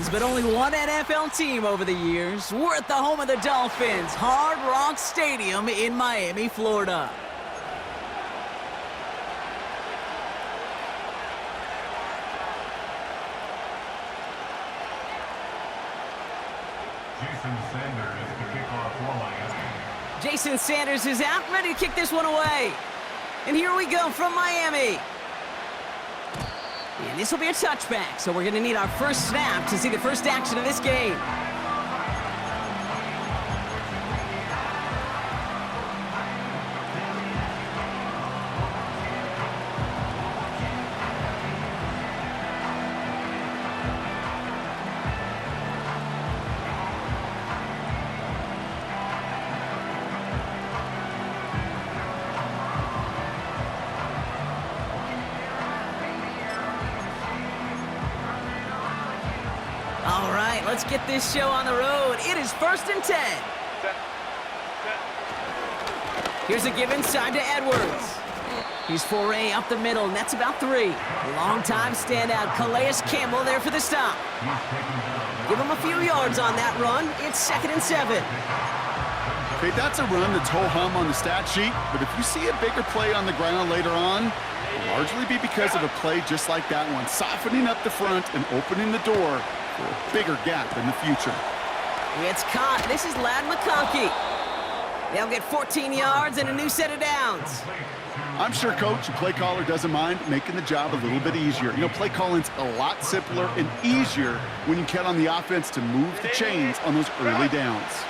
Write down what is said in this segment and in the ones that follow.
There's been only one NFL team over the years. We're at the home of the Dolphins, Hard Rock Stadium in Miami, Florida. Jason Sanders is out, ready to kick this one away. And here we go from Miami. And this will be a touchback, so we're going to need our first snap to see the first action of this game. All right, let's get this show on the road. It is 1st and 10. Here's a give inside to Edwards. He's foray up the middle, and that's about 3. Long-time standout, Calais Campbell there for the stop. Give him a few yards on that run. It's 2nd and 7. Okay, that's a run that's ho-hum on the stat sheet, but if you see a bigger play on the ground later on, it'll largely be because of a play just like that one, softening up the front and opening the door for a bigger gap in the future. It's caught. This is Ladd McConkey. They'll get 14 yards and a new set of downs. I'm sure coach and play caller doesn't mind making the job a little bit easier. You know, play calling's a lot simpler and easier when you count on the offense to move the chains on those early downs.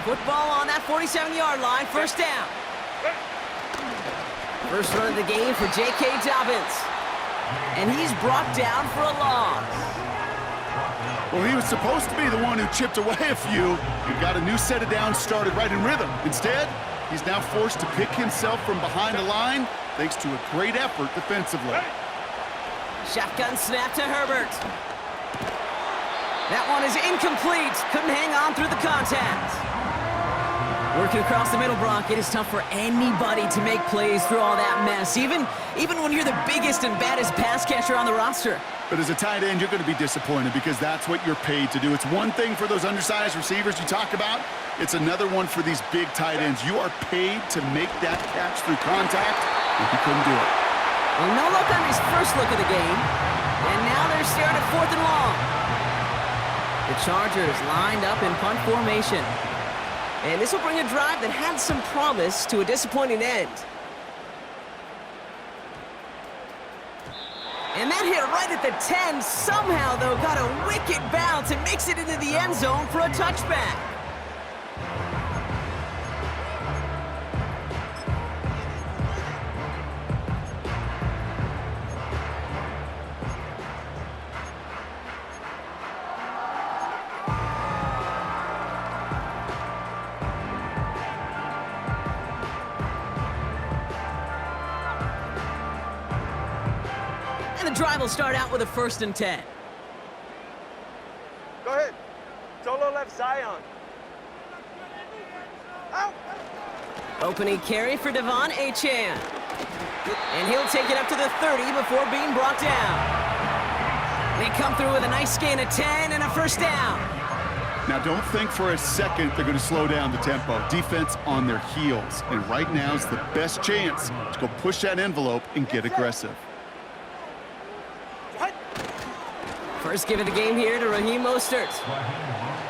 Football on that 47-yard line, first down. First run of the game for J.K. Dobbins. And he's brought down for a loss. Well, he was supposed to be the one who chipped away a few. He got a new set of downs started right in rhythm. Instead, he's now forced to pick himself from behind the line thanks to a great effort defensively. Shotgun snap to Herbert. That one is incomplete. Couldn't hang on through the contact. Working across the middle, Brock, it is tough for anybody to make plays through all that mess, even when you're the biggest and baddest pass catcher on the roster. But as a tight end, you're going to be disappointed because that's what you're paid to do. It's one thing for those undersized receivers you talk about. It's another one for these big tight ends. You are paid to make that catch through contact, and he couldn't do it. Well, no luck on his first look of the game, and now they're staring at 4th and long. The Chargers lined up in punt formation. And this will bring a drive that had some promise to a disappointing end. And that hit right at the 10. Somehow, though, got a wicked bounce and makes it into the end zone for a touchback. And the drive will start out with a 1st and 10. Go ahead. Solo left Zion. Out. Opening carry for Devon Achane. And he'll take it up to the 30 before being brought down. They come through with a nice gain of 10 and a first down. Now, don't think for a second they're going to slow down the tempo. Defense on their heels. And right now is the best chance to go push that envelope and get aggressive. First give of the game here to Raheem Mostert.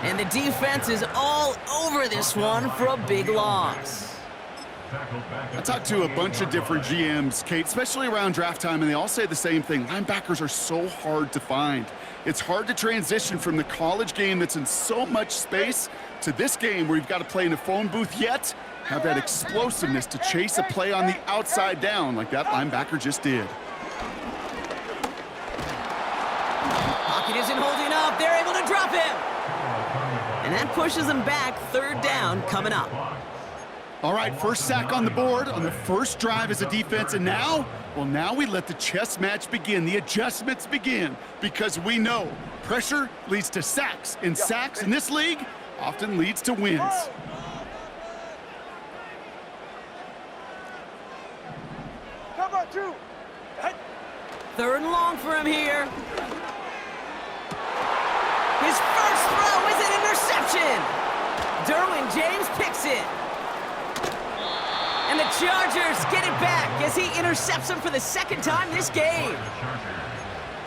And the defense is all over this one for a big loss. I talked to a bunch of different GMs, Kate, especially around draft time, and they all say the same thing. Linebackers are so hard to find. It's hard to transition from the college game that's in so much space to this game where you've got to play in a phone booth yet have that explosiveness to chase a play on the outside down like that linebacker just did. Pocket isn't holding up. They're able to drop him. And that pushes them back. 3rd down coming up. All right, first sack on the board on the first drive as a defense, and now, well, now we let the chess match begin, the adjustments begin, because we know pressure leads to sacks, and sacks in this league often leads to wins. Cover 2. 3rd and long for him here. His first throw is an interception. Derwin James picks it. And the Chargers get it back as he intercepts him for the second time this game.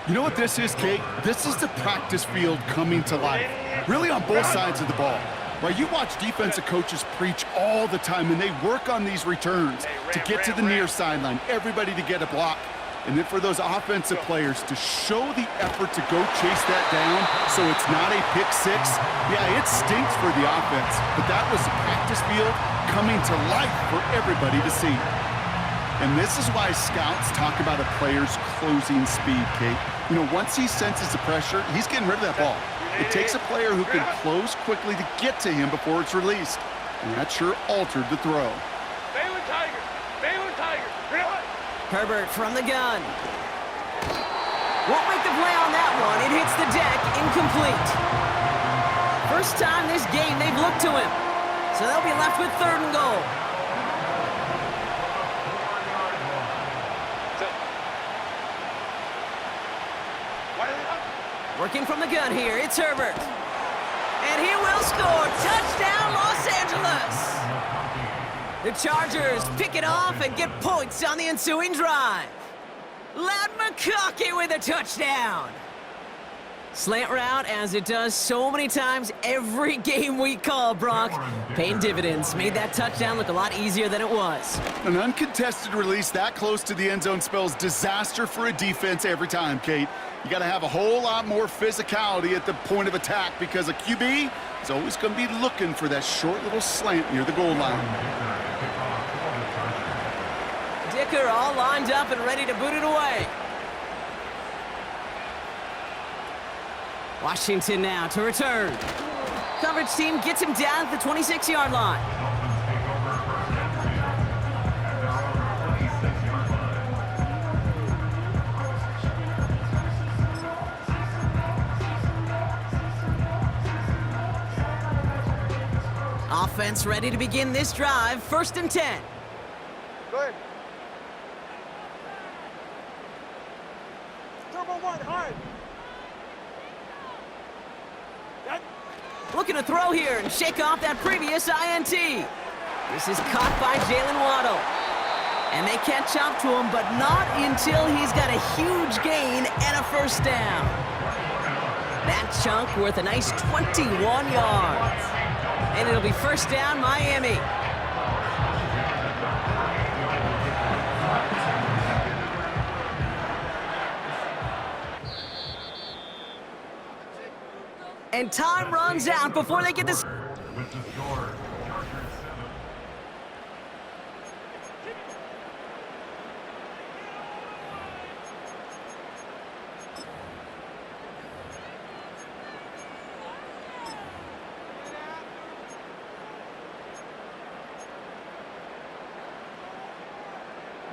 You know what this is, Kate? This is the practice field coming to life, really on both sides of the ball. Right, you watch defensive coaches preach all the time, and they work on these returns to get to the near sideline, everybody to get a block. And then for those offensive players to show the effort to go chase that down so it's not a pick six, yeah, it stinks for the offense. But that was the practice field coming to life for everybody to see. And this is why scouts talk about a player's closing speed, Kate. You know, once he senses the pressure, he's getting rid of that ball. It takes a player who can close quickly to get to him before it's released. And that sure altered the throw. Herbert from the gun. Won't make the play on that one. It hits the deck, incomplete. First time this game they've looked to him. So they'll be left with 3rd and goal. Working from the gun here, it's Herbert. And he will score. Touchdown, Los Angeles. The Chargers pick it off and get points on the ensuing drive. Loud McConkey with a touchdown. Slant route, as it does so many times every game we call, Brock. Paying dividends. Made that touchdown look a lot easier than it was. An uncontested release that close to the end zone spells disaster for a defense every time, Kate. You got to have a whole lot more physicality at the point of attack because a QB is always going to be looking for that short little slant near the goal line. Dicker all lined up and ready to boot it away. Washington now to return. Coverage team gets him down at the 26-yard line. Offense ready to begin this drive. 1st and 10. Go ahead. Turbo 1, hard. Looking to throw here and shake off that previous INT. This is caught by Jalen Waddle. And they catch up to him, but not until he's got a huge gain and a 1st down. That chunk worth a nice 21 yards. And it'll be 1st down, Miami. And time runs out before they get this.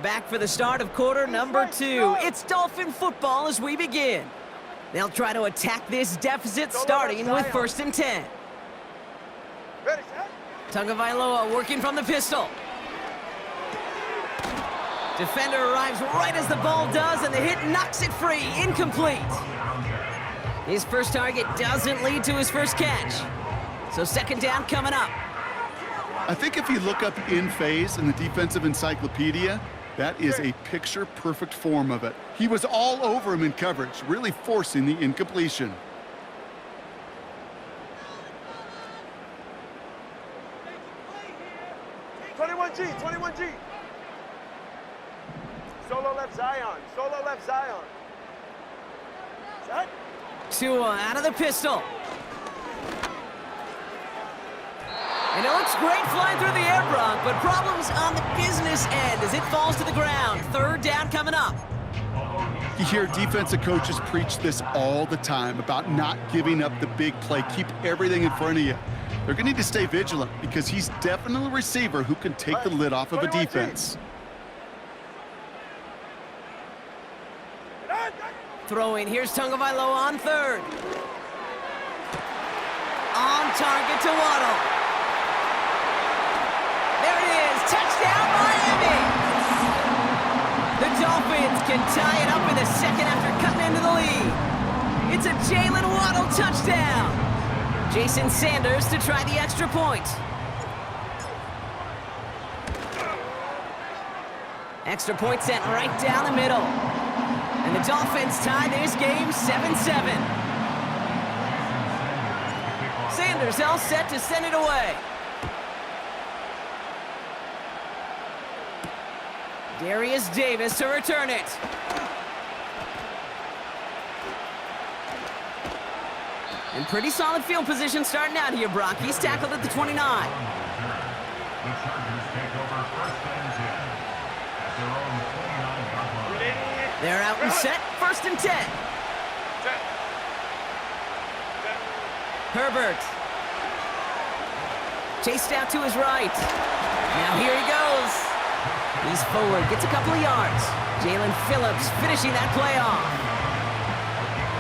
Back for the start of quarter number 2. It's Dolphin football as we begin. They'll try to attack this deficit starting with 1st and 10. Tagovailoa working from the pistol. Defender arrives right as the ball does, and the hit knocks it free. Incomplete. His first target doesn't lead to his first catch. So 2nd down coming up. I think if you look up in phase in the defensive encyclopedia, that is a picture-perfect form of it. He was all over him in coverage, really forcing the incompletion. G, 21G. Solo left Zion. Solo left Zion. Set. Tua out of the pistol. And it looks great flying through the air, Brock, but problems on the business end as it falls to the ground. 3rd down coming up. You hear defensive coaches preach this all the time about not giving up the big play. Keep everything in front of you. They're going to need to stay vigilant because he's definitely a receiver who can take the lid off of a defense. Throwing, here's Tagovailoa on 3rd. On target to Waddle. There it is, touchdown Miami! The Dolphins can tie it up in the 2nd after cutting into the lead. It's a Jalen Waddle touchdown. Jason Sanders to try the extra point. Extra point sent right down the middle. And the Dolphins tie this game 7-7. Sanders all set to send it away. Darius Davis to return it. And pretty solid field position starting out here, Brock. He's tackled at the 29. They're out and set, 1st and 10. Herbert. Chased out to his right. Now here he goes. He's forward, gets a couple of yards. Jalen Phillips finishing that play off.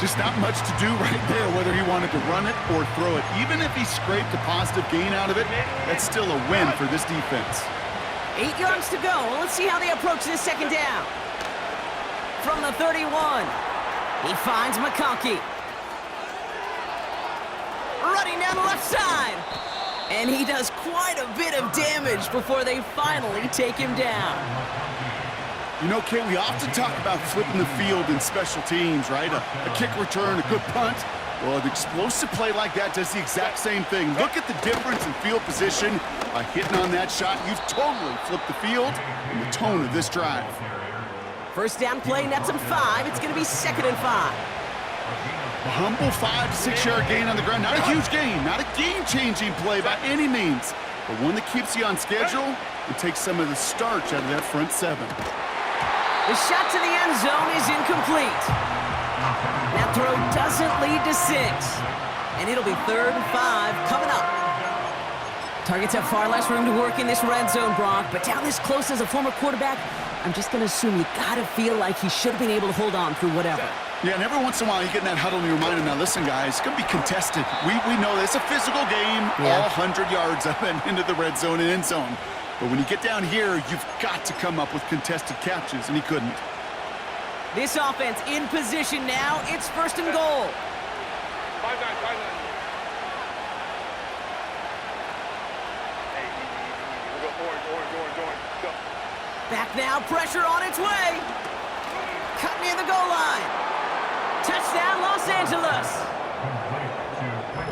Just not much to do right there, whether he wanted to run it or throw it. Even if he scraped a positive gain out of it, that's still a win for this defense. 8 yards to go. Well, let's see how they approach this 2nd down. From the 31, he finds McConkey. Running down the left side. And he does quite a bit of damage before they finally take him down. You know, Kate, we often talk about flipping the field in special teams, right? A kick return, a good punt. Well, an explosive play like that does the exact same thing. Look at the difference in field position. By hitting on that shot, you've totally flipped the field and the tone of this drive. 1st down play, nets him 5. It's going to be 2nd and 5. A humble 5 to 6 yard gain on the ground. Not a huge gain, not a game-changing play by any means, but one that keeps you on schedule and takes some of the starch out of that front 7. The shot to the end zone is incomplete. That throw doesn't lead to 6. And it'll be 3rd and 5 coming up. Targets have far less room to work in this red zone, Brock, but down this close as a former quarterback, I'm just going to assume you got to feel like he should have been able to hold on through whatever. Yeah, and every once in a while you get in that huddle and you remind him, now listen, guys, it's going to be contested. We know this. It's a physical game, all 100 yards up and into the red zone and end zone. But when you get down here, you've got to come up with contested catches, and he couldn't. This offense in position now. It's 1st and goal. 5-9. Hey, we go orange. Go. Back now, pressure on its way. Cut near the goal line. Touchdown, Los Angeles.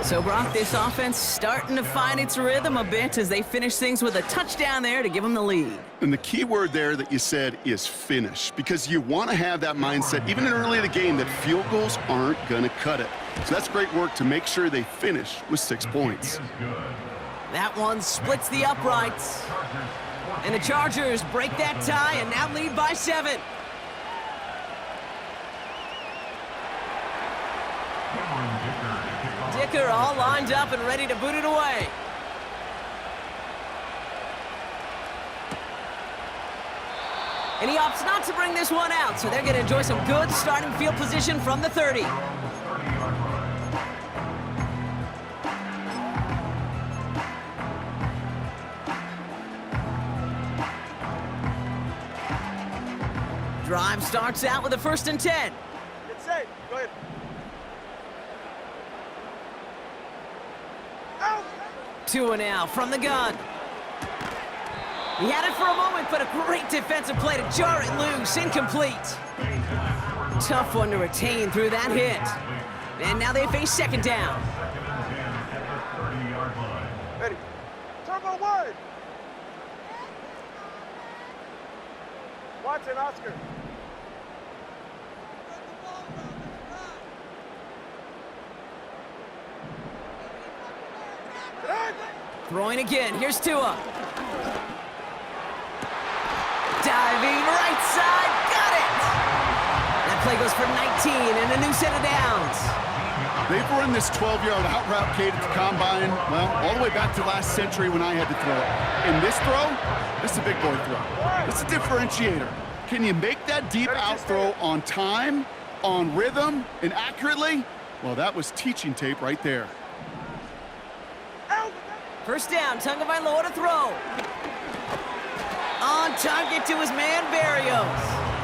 So, Brock, this offense starting to find its rhythm a bit as they finish things with a touchdown there to give them the lead. And the key word there that you said is finish, because you want to have that mindset, even in early in the game, that field goals aren't going to cut it. So that's great work to make sure they finish with 6 points. That one splits the uprights. And the Chargers break that tie and now lead by 7. Dicker all lined up and ready to boot it away. And he opts not to bring this one out, so they're going to enjoy some good starting field position from the 30. Drive starts out with a 1st and 10. Get safe. Go ahead. Out. 2 and now from the gun. He had it for a moment, but a great defensive play to jar it loose. Incomplete. Tough one to retain through that hit. And now they face 2nd down. Ready. Turbo 1. Watson, Oscar. Throwing again. Here's Tua. Diving right side. Got it. That play goes for 19 and a new set of downs. They've run this 12-yard out route, Kate, at the combine, well, all the way back to last century when I had to throw it. And this throw, this is a big boy throw. It's a differentiator. Can you make that deep out throw on time, on rhythm, and accurately? Well, that was teaching tape right there. 1st down, Tagovailoa to throw. On target to his man, Berrios.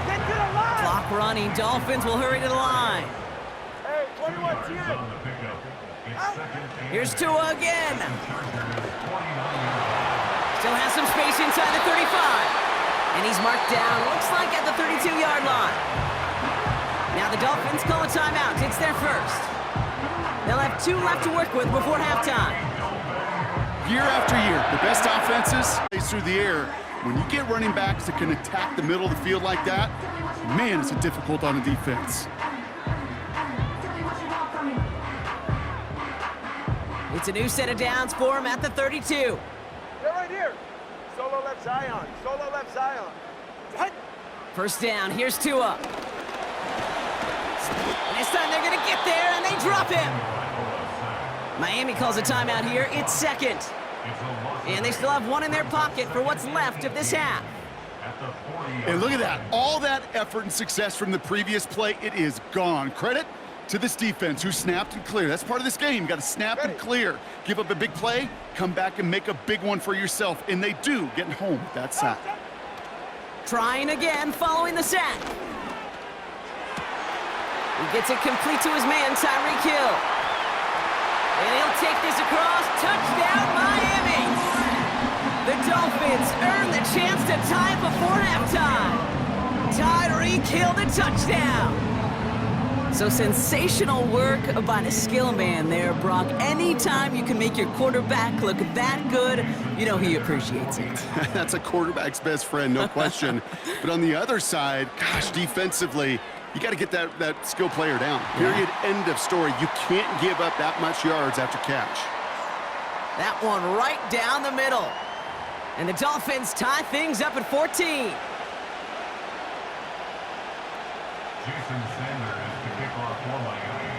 Get to the line. Clock running, Dolphins will hurry to the line. Hey, 21, cheer it. Here's Tua again. Still has some space inside the 35. And he's marked down, looks like at the 32-yard line. Now the Dolphins call a timeout. It's their first. They'll have 2 left to work with before halftime. Year after year, the best offenses plays through the air. When you get running backs that can attack the middle of the field like that, man, it's difficult on the defense. It's a new set of downs for him at the 32. They're right here. Solo left Zion. Solo left Zion. Hut. First down, here's Tua. And this time they're going to get there, and they drop him. Miami calls a timeout here. It's second. And they still have 1 in their pocket for what's left of this half. And look at that. All that effort and success from the previous play, it is gone. Credit to this defense who snapped and cleared. That's part of this game. You got to snap and clear. Give up a big play, come back and make a big one for yourself. And they do, getting home with that sack. Trying again following the sack. He gets it complete to his man, Tyreek Hill. And he'll take this across. Touchdown, Miami! The Dolphins earn the chance to tie before halftime. Tyreek Hill, the touchdown. So sensational work by the skill man there, Brock. Anytime you can make your quarterback look that good, you know he appreciates it. That's a quarterback's best friend, no question. But on the other side, gosh, defensively, you got to get that skill player down. Period, end of story. You can't give up that much yards after catch. That one right down the middle. And the Dolphins tie things up at 14. Jason Sanders is the kickoff for Miami.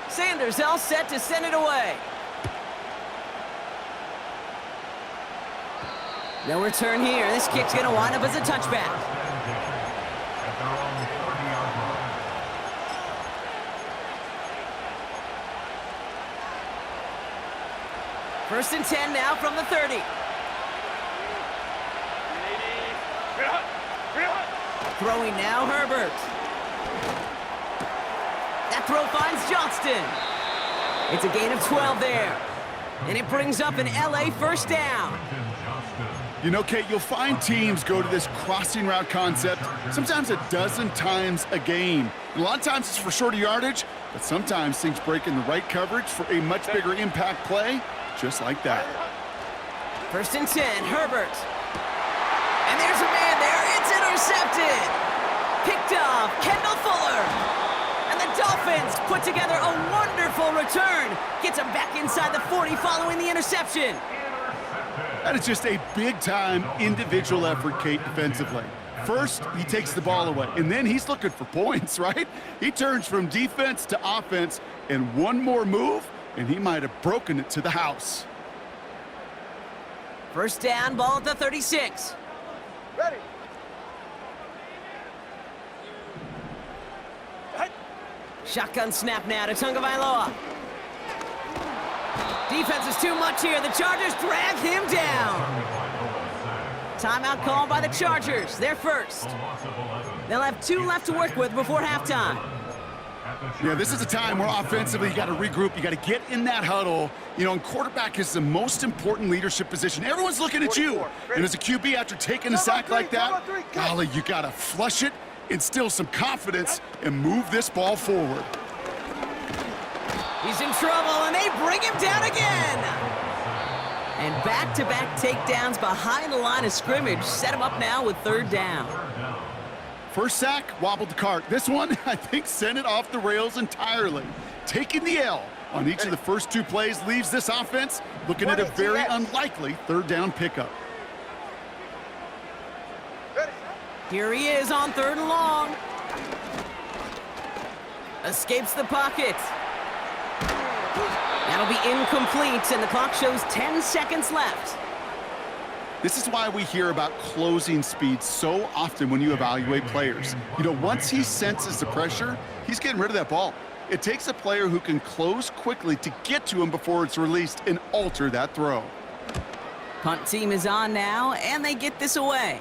Sanders all set to send it away. No return here. This kick's going to wind up as a touchback. At their own 30-yard line. First and 10 now from the 30. Throwing now, Herbert. That throw finds Johnston. It's a gain of 12 there. And it brings up an LA first down. You know, Kate, you'll find teams go to this crossing route concept sometimes a dozen times a game. And a lot of times it's for shorter yardage, but sometimes things break in the right coverage for a much bigger impact play, just like that. First and 10, Herbert. And there's a man there. It's intercepted. Picked off, Kendall Fuller. And the Dolphins put together a wonderful return. Gets him back inside the 40 following the interception. That is just a big-time individual effort, Kate, defensively. First, he takes the ball away, and then he's looking for points, right? He turns from defense to offense, and one more move, and he might have broken it to the house. First down, ball at the 36. Ready. Shotgun snap now to Tagovailoa. Defense is too much here. The Chargers drag him down. Timeout called by the Chargers. They're first. They'll have 2 left to work with before halftime. Yeah, this is a time where offensively you got to regroup. You got to get in that huddle. You know, and quarterback is the most important leadership position. Everyone's looking at you. And as a QB, after taking a sack like that, golly, you got to flush it, instill some confidence, and move this ball forward. He's in trouble, and they bring him down again. And back-to-back takedowns behind the line of scrimmage set him up now with third down. First sack, wobbled the cart. This one, I think, sent it off the rails entirely. Taking the L on each of the first 2 plays leaves this offense looking at a very unlikely third down pickup. Here he is on 3rd and long. Escapes the pocket. That'll be incomplete, and the clock shows 10 seconds left. This is why we hear about closing speed so often when you evaluate players. You know, once he senses the pressure, he's getting rid of that ball. It takes a player who can close quickly to get to him before it's released and alter that throw. Punt team is on now, and they get this away.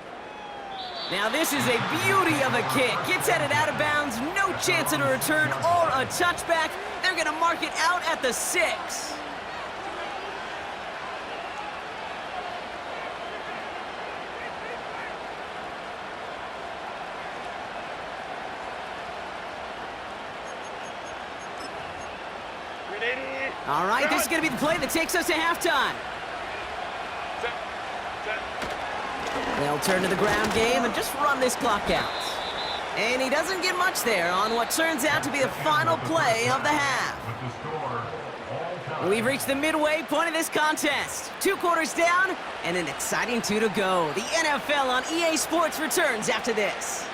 Now this is a beauty of a kick. Gets headed out of bounds, no chance at a return or a touchback. They're going to mark it out at the 6. All right, this is going to be the play that takes us to halftime. They'll turn to the ground game and just run this clock out. And he doesn't get much there on what turns out to be the final play of the half. We've reached the midway point of this contest. 2 quarters down and an exciting 2 to go. The NFL on EA Sports returns after this.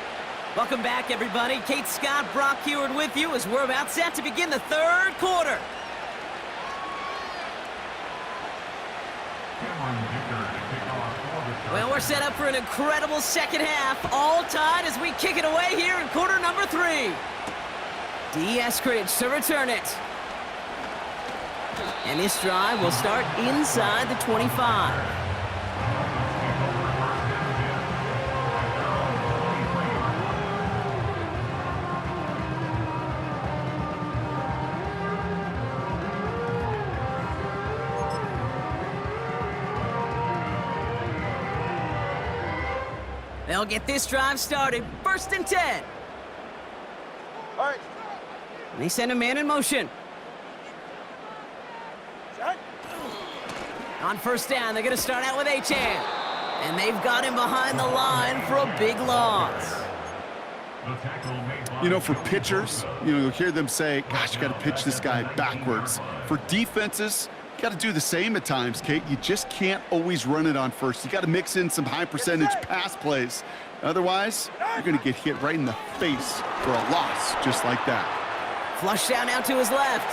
Welcome back, everybody. Kate Scott, Brock Heward with you as we're about set to begin the 3rd quarter. Well, we're set up for an incredible second half, all tied as we kick it away here in quarter number 3. D. Eskridge to return it. And this drive will start inside the 25. They'll get this drive started. 1st and 10. All right. They send a man in motion. Set. On 1st down, they're going to start out with Achane. And they've got him behind the line for a big loss. You know, for pitchers, you'll hear them say, gosh, you got to pitch this guy backwards. For defenses, you got to do the same at times, Kate. You just can't always run it on first. You got to mix in some high percentage pass plays. Otherwise, you're going to get hit right in the face for a loss just like that. Flush down now to his left.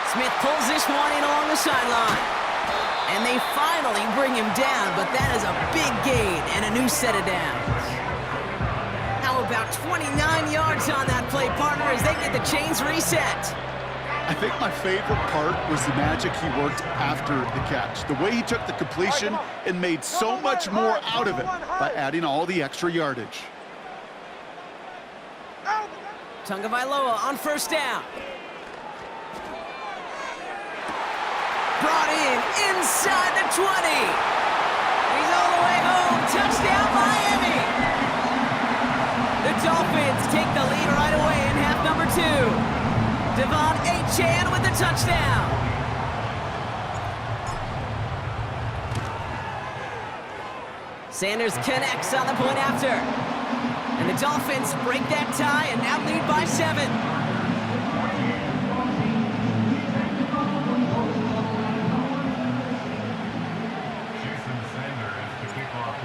Smith pulls this one in along the sideline. And they finally bring him down, but that is a big gain and a new set of downs. How about 29 yards on that play, partner, as they get the chains reset? I think my favorite part was the magic he worked after the catch. The way he took the completion and made so much more out of it by adding all the extra yardage. Tagovailoa on 1st down. Brought in inside the 20. He's all the way home. Touchdown, Miami. The Dolphins take the lead right away in half number 2. Devon Achane with the touchdown. Sanders connects on the point after. And the Dolphins break that tie and now lead by 7.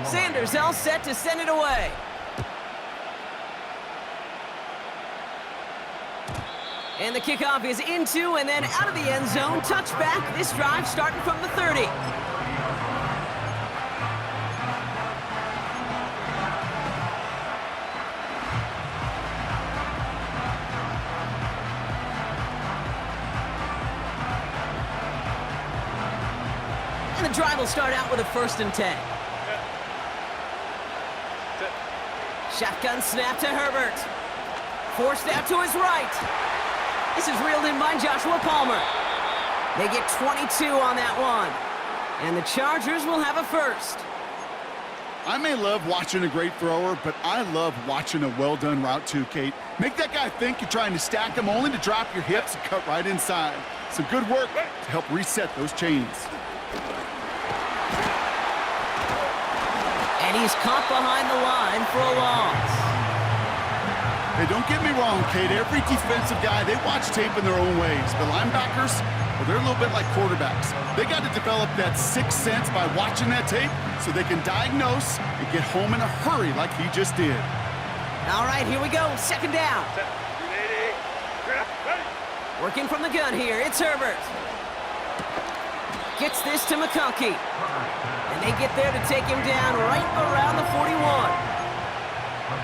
Sanders all set to send it away. And the kickoff is into and then out of the end zone. Touchback. This drive starting from the 30. And the drive will start out with a 1st and 10. Shotgun snap to Herbert. Forced out to his right. This is reeled in by Joshua Palmer. They get 22 on that one. And the Chargers will have a 1st. I may love watching a great thrower, but I love watching a well-done route too, Kate. Make that guy think you're trying to stack him only to drop your hips and cut right inside. Some good work to help reset those chains. And he's caught behind the line for a loss. Hey, don't get me wrong, Kate. Every defensive guy, they watch tape in their own ways. But linebackers, well, they're a little bit like quarterbacks. They got to develop that sixth sense by watching that tape so they can diagnose and get home in a hurry like he just did. All right, here we go. 2nd down. Working from the gun here. It's Herbert. Gets this to McConkey. And they get there to take him down right around the 41.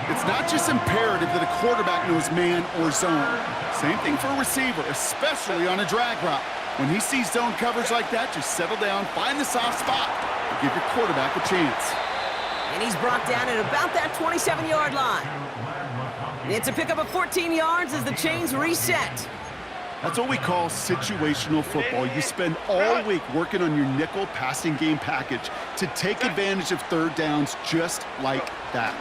It's not just imperative that a quarterback knows man or zone. Same thing for a receiver, especially on a drag route. When he sees zone coverage like that, just settle down, find the soft spot, and give your quarterback a chance. And he's brought down at about that 27-yard line. It's a pickup of 14 yards as the chains reset. That's what we call situational football. You spend all week working on your nickel passing game package to take advantage of third downs just like that.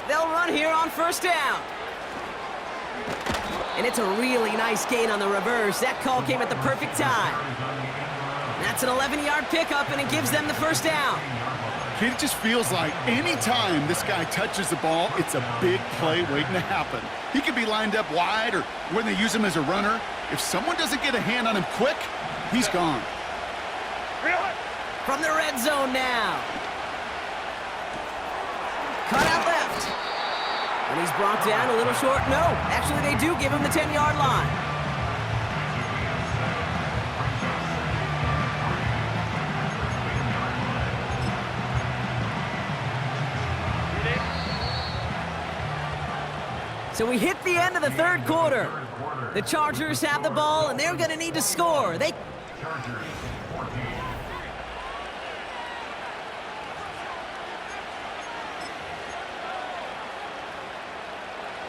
They'll run here on first down. And it's a really nice gain on the reverse. That call came at the perfect time. That's an 11-yard pickup, and it gives them the first down. It just feels like anytime this guy touches the ball, it's a big play waiting to happen. He could be lined up wide, or when they use him as a runner, if someone doesn't get a hand on him quick, he's gone. From the red zone now. Cut out left. And he's brought down a little short. No, actually they do give him the 10-yard line. So we hit the end of the third quarter. The Chargers have the ball, and they're going to need to score. Chargers 14.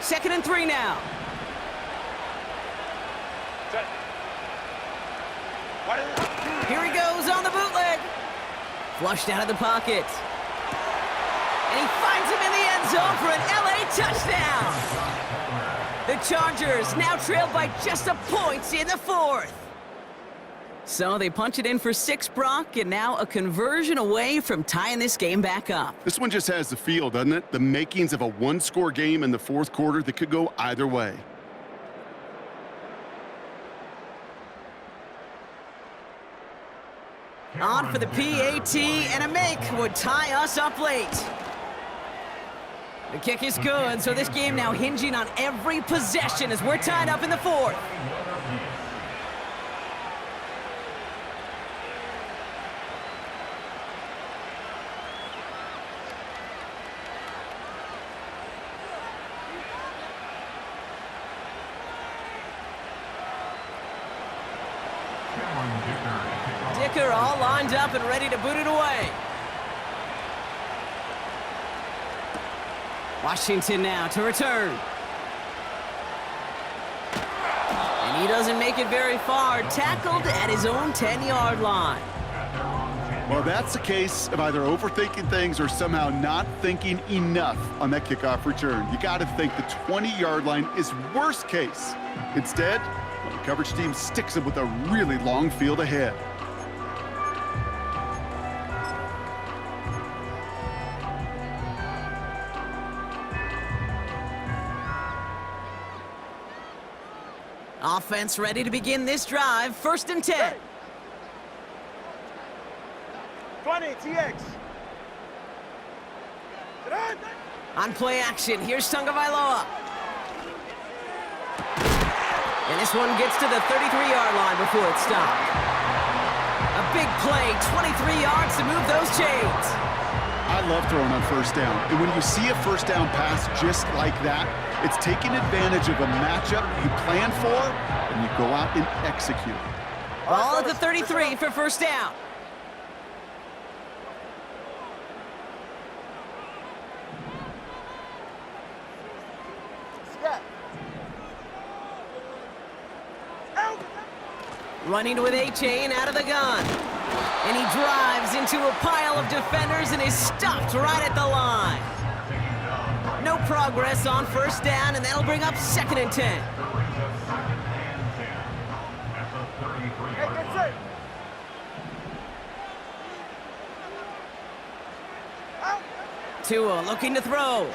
Second and 3 now. Here he goes on the bootleg. Flushed out of the pocket. And he finds him in the end zone for an LA touchdown. The Chargers now trailed by just a point in the fourth. So they punch it in for 6, Brock, and now a conversion away from tying this game back up. This one just has the feel, doesn't it? The makings of a one-score game in the fourth quarter that could go either way. On for the PAT, and a make would tie us up late. The kick is good, so this game now hinging on every possession as we're tied up in the fourth. Dicker all lined up and ready to boot it away. Washington now to return. And he doesn't make it very far. Tackled at his own 10-yard line. Well, that's the case of either overthinking things or somehow not thinking enough on that kickoff return. You got to think the 20-yard line is worst case. Instead, well, the coverage team sticks him with a really long field ahead. Offense ready to begin this drive. First and 10. 20, TX. On play action, here's Tagovailoa. And this one gets to the 33-yard line before it's stopped. A big play, 23 yards to move those chains. I love throwing on first down. And when you see a first down pass just like that, it's taking advantage of a matchup you plan for, and you go out and execute. Ball at the 33 for first down. Running with A-Chain out of the gun. And he drives into a pile of defenders and is stopped right at the line. No progress on first down, and that'll bring up second and 10. Tua looking to throw.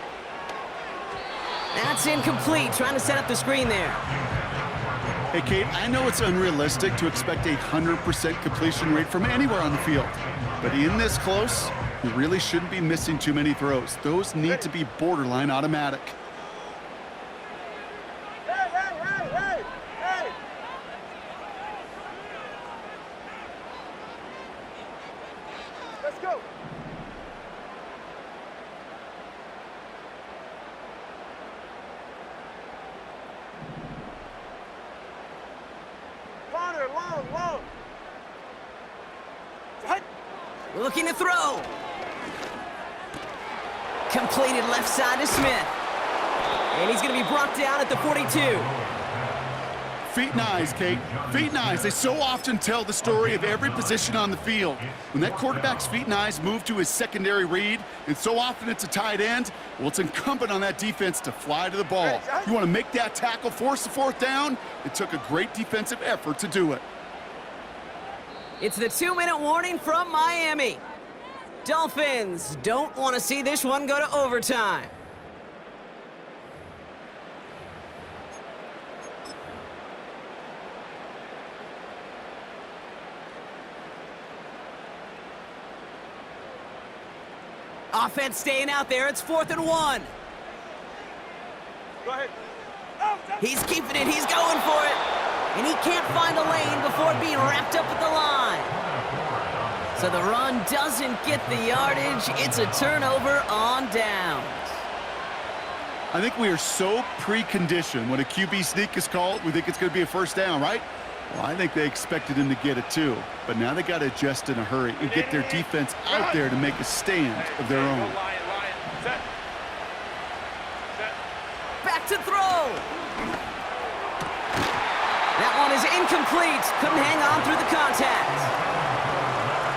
That's incomplete, trying to set up the screen there. Hey, Kate, I know it's unrealistic to expect a 100% completion rate from anywhere on the field. But in this close, you really shouldn't be missing too many throws. Those need to be borderline automatic. Hey! Let's go. Corner, long. Looking to throw. Completed left side to Smith. And he's going to be brought down at the 42. Feet and eyes, Kate. Feet and eyes. They so often tell the story of every position on the field. When that quarterback's feet and eyes move to his secondary read, and so often it's a tight end, well, it's incumbent on that defense to fly to the ball. You want to make that tackle, force the fourth down? It took a great defensive effort to do it. It's the 2-minute warning from Miami. Dolphins don't want to see this one go to overtime. Offense staying out there. It's 4th and 1. Go ahead. He's keeping it. He's going for it. And he can't find a lane before being wrapped up at the line. So the run doesn't get the yardage. It's a turnover on downs. I think we are so preconditioned when a QB sneak is called, we think it's going to be a first down, right? Well, I think they expected him to get it too. But now they got to adjust in a hurry and get their defense out there to make a stand of their own. Set. Set. Back to throw. That one is incomplete. Couldn't hang on through the contact.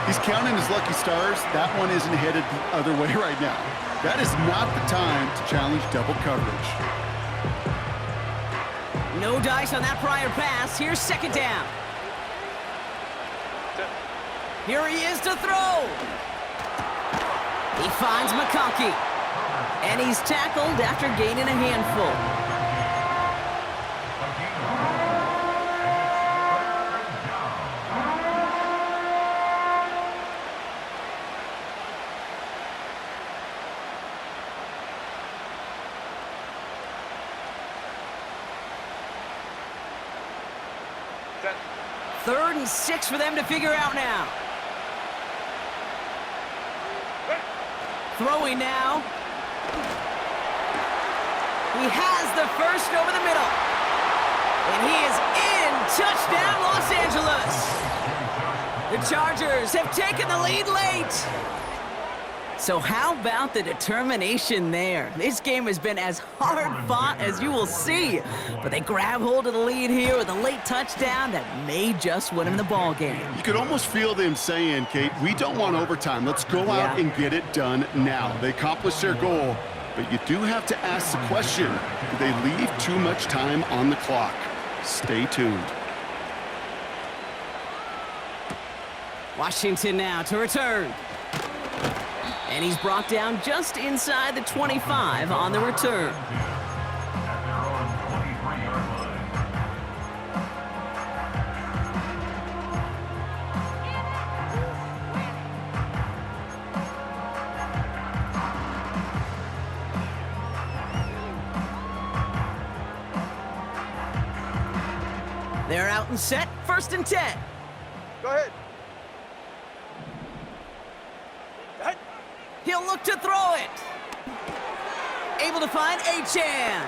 He's counting his lucky stars. That one isn't headed the other way right now. That is not the time to challenge double coverage. No dice on that prior pass. Here's 2nd down. Here he is to throw. He finds McConkey. And he's tackled after gaining a handful. Set. 3rd and 6 for them to figure out now. Throwing now. He has the first over the middle. And he is in. Touchdown, Los Angeles. The Chargers have taken the lead late. So how about the determination there? This game has been as hard fought as you will see. But they grab hold of the lead here with a late touchdown that may just win them the ball game. You could almost feel them saying, Kate, we don't want overtime. Let's go out and get it done now. They accomplished their goal, but you do have to ask the question, do they leave too much time on the clock? Stay tuned. Washington now to return. And he's brought down just inside the 25 on the return. They're out and set. 1st and 10. Go ahead. He'll look to throw it. Able to find Achan.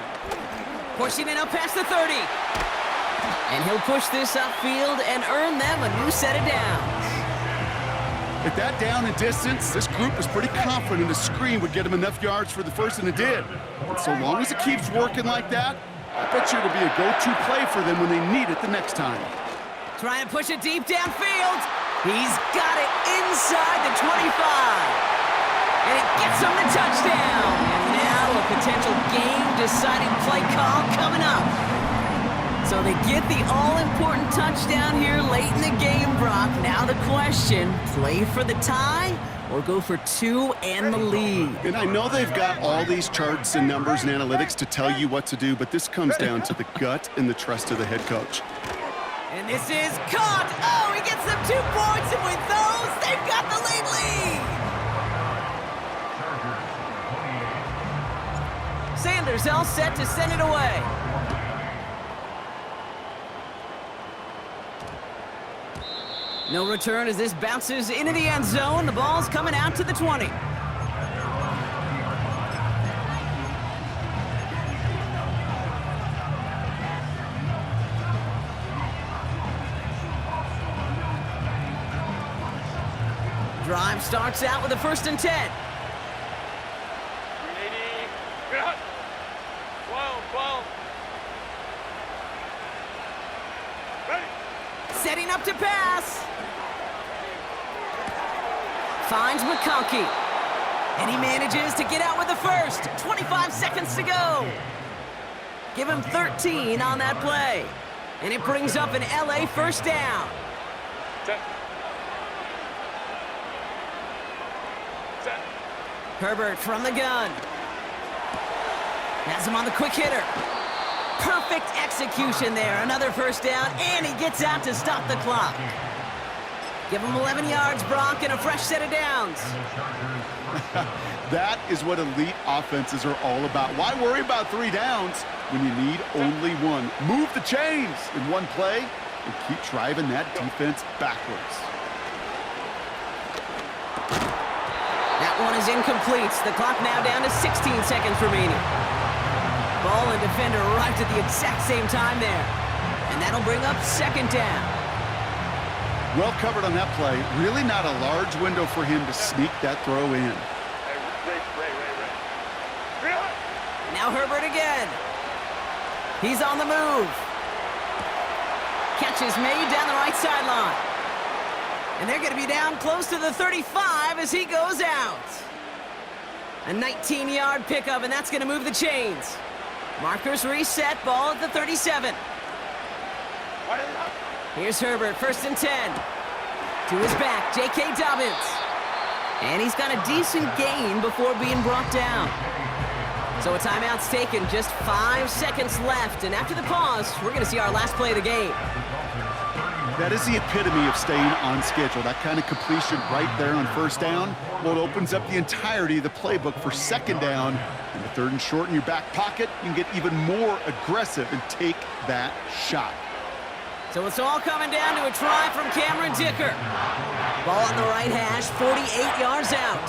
Pushing it up past the 30. And he'll push this upfield and earn them a new set of downs. At that down and distance, this group was pretty confident the screen would get him enough yards for the first, and it did. And so long as it keeps working like that, I bet you it'll be a go-to play for them when they need it the next time. Trying to push it deep downfield. He's got it inside the 25. And it gets him the touchdown. And now a potential game-deciding play call coming up. So they get the all-important touchdown here late in the game, Brock. Now the question, play for the tie or go for 2 and the lead? And I know they've got all these charts and numbers and analytics to tell you what to do, but this comes down to the gut and the trust of the head coach. And this is caught. Oh, he gets them 2 points, and with those, they've got the lead. Sanders all set to send it away. No return as this bounces into the end zone. The ball's coming out to the 20. Drive starts out with a 1st and 10. 380. Good. 1. Setting up to pass. Finds McConkey. And he manages to get out with the first. 25 seconds to go. Give him 13 on that play. And it brings up an LA first down. Herbert from the gun. Has him on the quick hitter. Perfect execution there. Another first down, and he gets out to stop the clock. Give him 11 yards, Brock, and a fresh set of downs. That is what elite offenses are all about. Why worry about 3 downs when you need only one? Move the chains in one play and keep driving that defense backwards. That one is incomplete. The clock now down to 16 seconds remaining. Ball and defender arrived at the exact same time there. And that'll bring up second down. Well covered on that play. Really not a large window for him to sneak that throw in. Now Herbert again. He's on the move. Catch is made down the right sideline. And they're going to be down close to the 35 as he goes out. A 19-yard pickup, and that's going to move the chains. Markers reset, ball at the 37. Here's Herbert, 1st and 10. To his back, J.K. Dobbins. And he's got a decent gain before being brought down. So a timeout's taken, just 5 seconds left. And after the pause, we're going to see our last play of the game. That is the epitome of staying on schedule. That kind of completion right there on first down. Well, it opens up the entirety of the playbook for second down. And the 3rd and short in your back pocket, you can get even more aggressive and take that shot. So it's all coming down to a try from Cameron Dicker. Ball on the right hash, 48 yards out.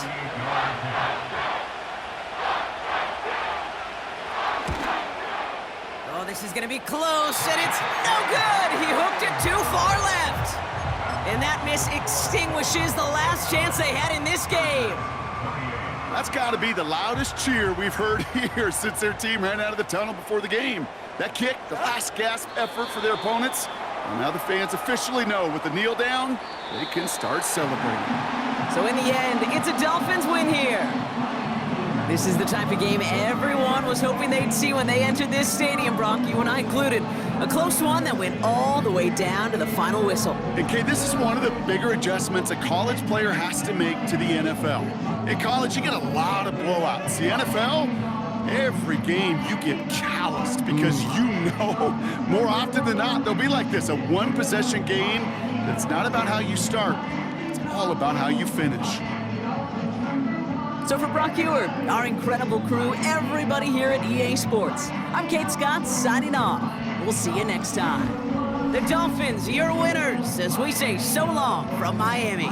Oh, this is going to be close, and it's no good. He hooked it too far left. And that miss extinguishes the last chance they had in this game. That's got to be the loudest cheer we've heard here since their team ran out of the tunnel before the game. That kick, the last gasp effort for their opponents. And now the fans officially know with the kneel down, they can start celebrating. So in the end, it's a Dolphins win here. This is the type of game everyone was hoping they'd see when they entered this stadium, Brock, you and I included. A close one that went all the way down to the final whistle. And Kay, this is one of the bigger adjustments a college player has to make to the NFL. In college, you get a lot of blowouts. The NFL, every game you get calloused because you know more often than not they'll be like this, a one-possession game that's not about how you start. It's all about how you finish. So for Brock Ewer, our incredible crew, everybody here at EA Sports, I'm Kate Scott signing off. We'll see you next time. The Dolphins, your winners, as we say so long from Miami.